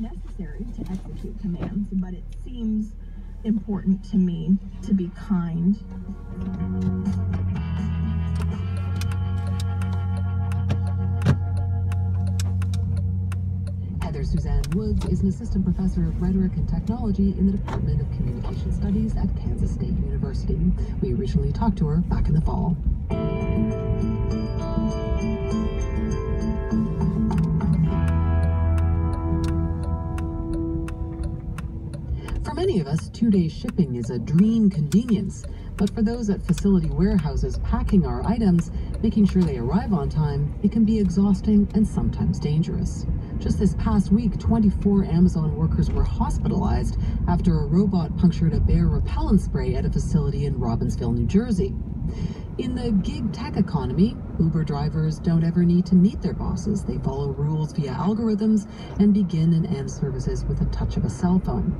not necessary to execute commands, but it seems important to me to be kind. Suzanne Woods is an assistant professor of rhetoric and technology in the Department of Communication Studies at Kansas State University. We originally talked to her back in the fall. For many of us, 2-day shipping is a dream convenience. But for those at facility warehouses packing our items, making sure they arrive on time, it can be exhausting and sometimes dangerous. Just this past week, 24 Amazon workers were hospitalized after a robot punctured a bear repellent spray at a facility in Robbinsville, New Jersey. In the gig tech economy, Uber drivers don't ever need to meet their bosses. They follow rules via algorithms and begin and end services with a touch of a cell phone.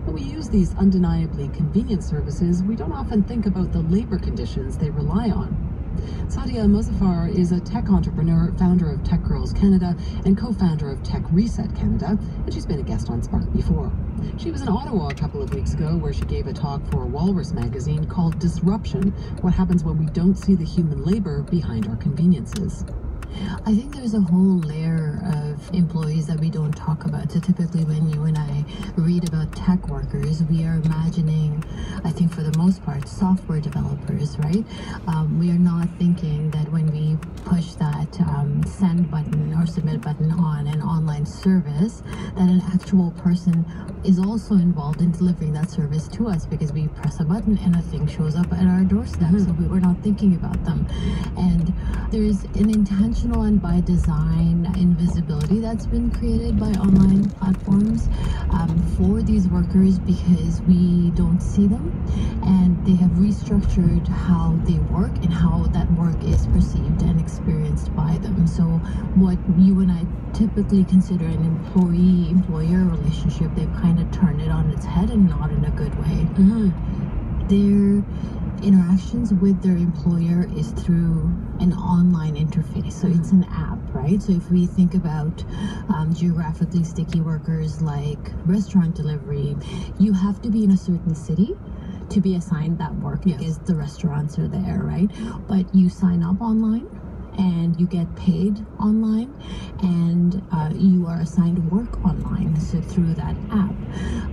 When we use these undeniably convenient services, we don't often think about the labor conditions they rely on. Sadia Mozaffar is a tech entrepreneur, founder of Tech Girls Canada, and co-founder of Tech Reset Canada, and she's been a guest on Spark before. She was in Ottawa a couple of weeks ago where she gave a talk for Walrus magazine called Disruption: What Happens When We Don't See the Human Labor Behind Our Conveniences. I think there's a whole layer of employees that we don't talk about. So typically when you and I read about tech workers, we are imagining, I think for the most part, software developers, right? We are not thinking that when we push that send button or submit button on an online service, that an actual person is also involved in delivering that service to us, because we press a button and a thing shows up at our doorstep. So we're not thinking about them. And there's an intentional and by design invisibility that's been created by online platforms for these workers, because we don't see them, and they have restructured how they work and how that work is perceived and experienced by them. So what you and I typically consider an employee-employer relationship, they've kind of turned it on its head, and not in a good way. Their interactions with their employer is through an online interface, so it's an app, right? So if we think about geographically sticky workers like restaurant delivery, you have to be in a certain city to be assigned that work, because the restaurants are there, right? But you sign up online and you get paid online, and you are assigned work online, so through that app,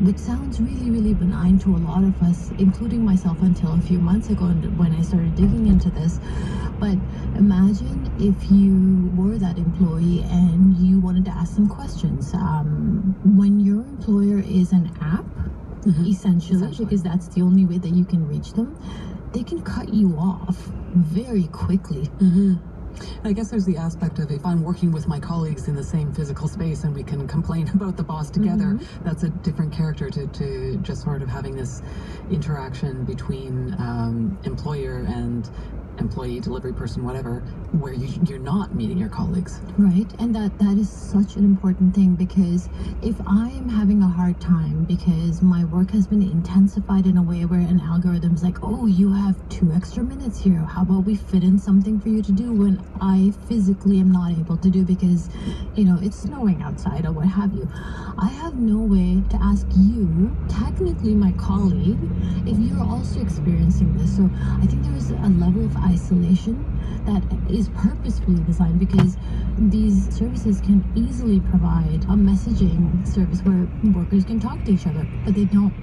which sounds really, really benign to a lot of us, including myself until a few months ago when I started digging into this. But imagine if you were that employee and you wanted to ask some questions. When your employer is an app, essentially, because that's the only way that you can reach them, they can cut you off very quickly. I guess there's the aspect of, if I'm working with my colleagues in the same physical space and we can complain about the boss together, that's a different character to just sort of having this interaction between employer and employee, delivery person, whatever, where you're not meeting your colleagues. Right, and that is such an important thing, because if I am having a hard time because my work has been intensified in a way where an algorithm's like, oh, you have 2 extra minutes here, how about we fit in something for you to do when I physically am not able to do because, you know, it's snowing outside or what have you. I have no way to ask you, technically my colleague, if you're also experiencing this. So I think there is a level of isolation that is purposefully designed, because these services can easily provide a messaging service where workers can talk to each other, but they don't.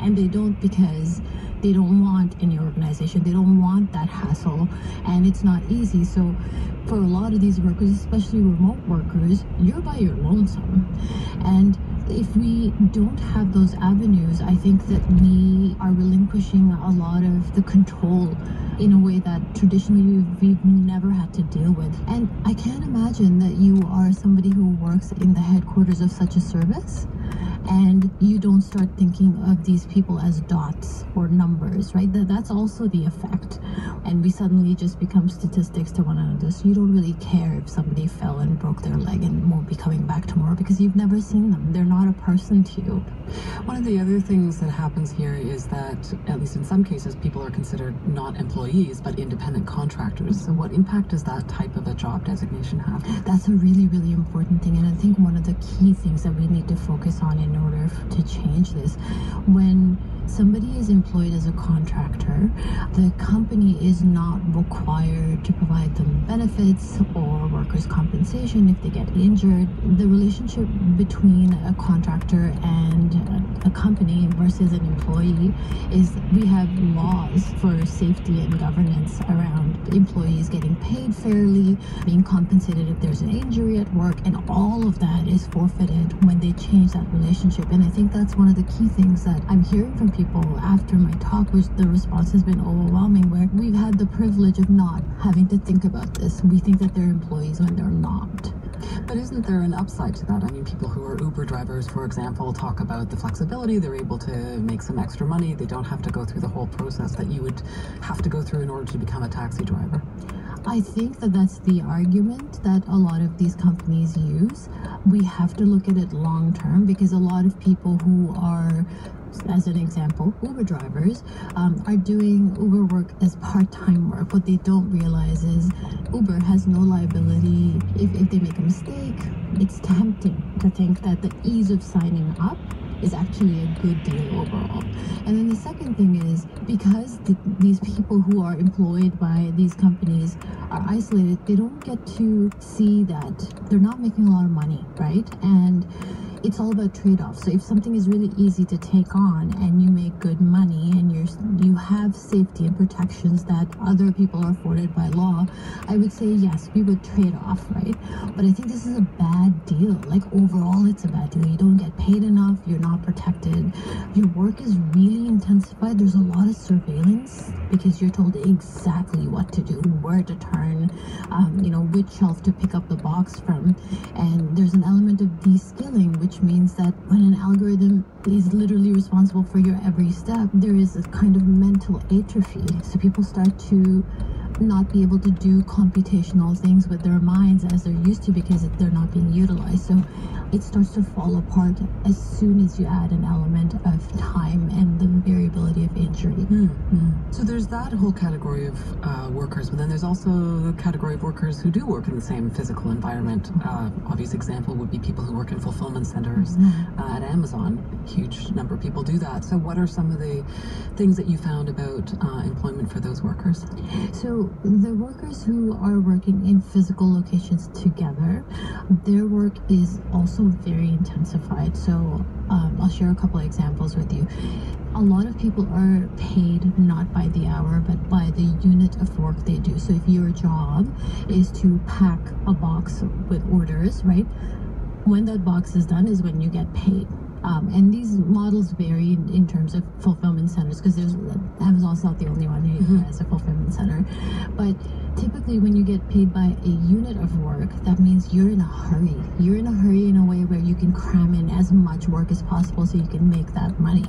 And they don't because they don't want any organization. They don't want that hassle, and it's not easy. So for a lot of these workers, especially remote workers, you're by your lonesome. And if we don't have those avenues, I think that we are relinquishing a lot of the control in a way that traditionally we've never had to deal with. And I can't imagine that you are somebody who works in the headquarters of such a service and you don't start thinking of these people as dots or numbers, right? That's also the effect. and we suddenly just become statistics to one another. So you don't really care if somebody fell and broke their leg and won't be coming back tomorrow because you've never seen them. They're not a person to you. One of the other things that happens here is that, at least in some cases, people are considered not employees but independent contractors. So what impact does that type of a job designation have? That's a really, really important thing, and I think one of the key things that we need to focus on in order to change this. When somebody is employed as a contractor, the company is not required to provide them benefits or workers' compensation if they get injured. The relationship between a contractor and a company versus an employee is we have laws for safety and governance around employees getting paid fairly, being compensated if there's an injury at work, and all of that is forfeited when they change that relationship. And I think that's one of the key things that I'm hearing from people after my talk, which the response has been overwhelming, where we've had the privilege of not having to think about this. We think that they're employees when they're not. But isn't there an upside to that? I mean, people who are Uber drivers, for example, talk about the flexibility. They're able to make some extra money. They don't have to go through the whole process that you would have to go through in order to become a taxi driver. I think that that's the argument that a lot of these companies use. We have to look at it long term, because a lot of people who are, as an example, Uber drivers, are doing Uber work as part-time work. What they don't realize is Uber has no liability if they make a mistake. It's tempting to think that the ease of signing up is actually a good deal overall. And then the second thing is, because these people who are employed by these companies are isolated, they don't get to see that they're not making a lot of money, right? And it's all about trade-offs. So if something is really easy to take on and you make good money and you have safety and protections that other people are afforded by law, I would say yes, we would trade off, right? But I think this is a bad deal. Like, overall, it's a bad deal. You don't get paid enough. You're not protected. Your work is really intensified. There's a lot of surveillance because you're told exactly what to do, where to turn, which shelf to pick up the box from. And there's an element of de-skilling, which means that when an algorithm is literally responsible for your every step, there is a kind of mental atrophy. So people start to not be able to do computational things with their minds as they're used to because they're not being utilized. So it starts to fall apart as soon as you add an element of time and the variability of injury. So there's that whole category of workers, but then there's also the category of workers who do work in the same physical environment. Obvious example would be people who work in fulfillment centers at Amazon. Huge number of people do that. So what are some of the things that you found about employment for those workers? So the workers who are working in physical locations together, their work is also very intensified. So I'll share a couple of examples with you. A lot of people are paid not by the hour, but by the unit of work they do. So if your job is to pack a box with orders, right? When that box is done is when you get paid. And these models vary in terms of fulfillment centers, because Amazon's not the only one who has a fulfillment center. But typically when you get paid by a unit of work, that means you're in a hurry. You're in a hurry in a way where you can cram in as much work as possible so you can make that money.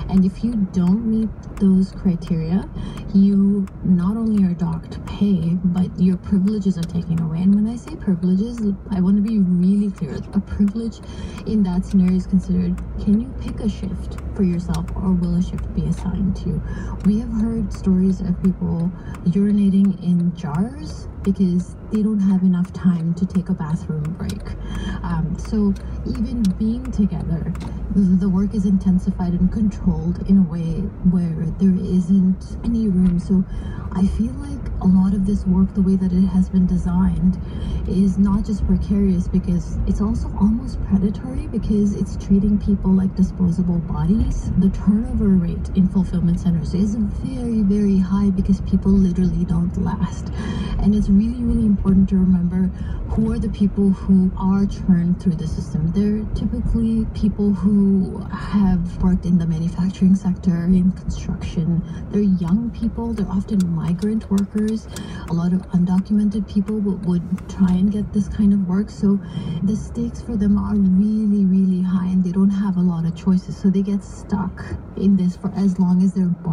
And if you don't meet those criteria, you not only are docked pay, but your privileges are taken away. And when I say privileges, I want to be really clear. A privilege in that scenario is considered, can you pick a shift for yourself, or will a shift be assigned to you? We have heard stories of people urinating in jars because they don't have enough time to take a bathroom break. So even being together, the work is intensified and controlled in a way where there isn't any room. So I feel like a lot of this work, the way that it has been designed, is not just precarious, because it's also almost predatory, because it's treating people like disposable bodies. The turnover rate in fulfillment centers is very, very high because people literally don't last. And it's really, really important to remember who are the people who are churned through the system. They're typically people who have worked in the manufacturing sector, in construction. They're young people. They're often migrant workers. A lot of undocumented people would try and get this kind of work. So the stakes for them are really, really high, and they don't have a lot of choices. So they get stuck in this for as long as their body